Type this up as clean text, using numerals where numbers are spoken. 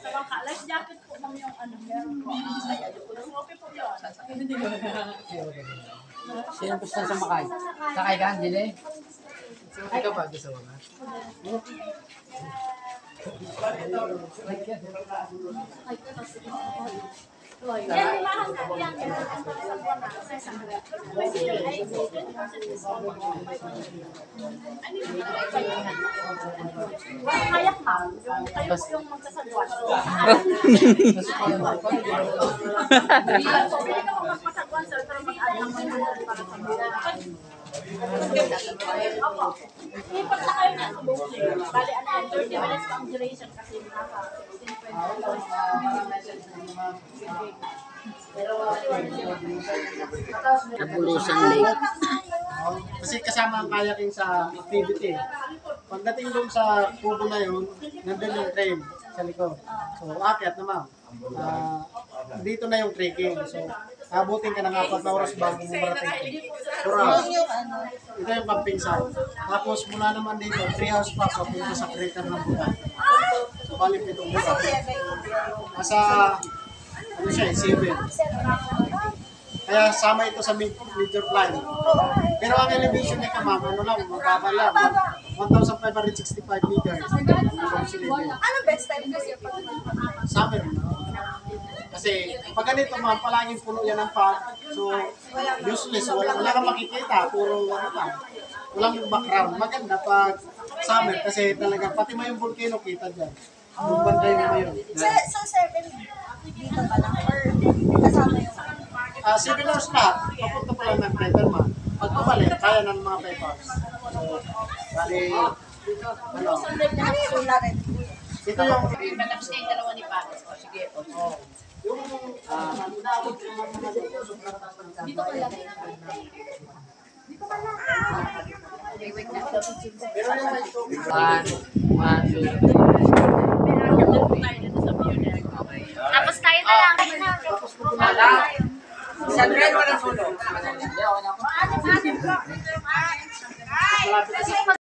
Sa bangka, life jacket po ma'am yung ano, meron po. Okay po yun. Sino gusto sa makay? Sakay ka, Angeli? Sakay ka ba? Gusto mo ba? Yan, limahan na yan. Sa buwan na. May senior ID, 20% discount. Kayak ma'am, kayo po yung magsasagwan. Bili ka po magpasagwan, sir, pero mag-add lang kayo para sa buwan. Opo. Ipat na kayo na sa booking. Bali, 30 minutes pa ang duration kasi naka 16.20. Napulusan lake. Kasi kasama ang kayaking sa activity. Pagdating doon sa kubo na yun, nandun yung train sa likod. So, aakyat na ma'am. Dito na yung trekking. So, abutin ka ng 4 na oras bago mo marating. Ito yung camping site. Tapos mula naman dito, 3 hours pa papunta sa crater ng Bugan. So, balik itong Bugan. Nasa, ano siya, 7. Kaya sama ito sa major plan. Pero ang elevation niya ka ma'am, ano lang, mababa lang. 1,565 meters. Ano best time kasi pag Summer. Kasi pag ganito ma'am, palaging puno yan ng pag. So, useless. Wala kang makikita. Puro ano lang. Walang background. Maganda pag summer kasi talaga, pati mo yung volcano kita dyan. Yung banday mo yun. Sa 7 dito pa lang or kasama yung 7 hours lahat. Papunta pa lang ng crater ma'am. Pag pabalik, kaya ng mga 5 hours. So, bali, ano? Ito yung Matapos na yung dalawa ni Paris. O sige. yung naabot yung mga Dito ka lang. pero yung may tubig. 1, 2, 3. Tapos tayo na lang. Tapos pupunta. Sa train mo na sulo. Malapit na sa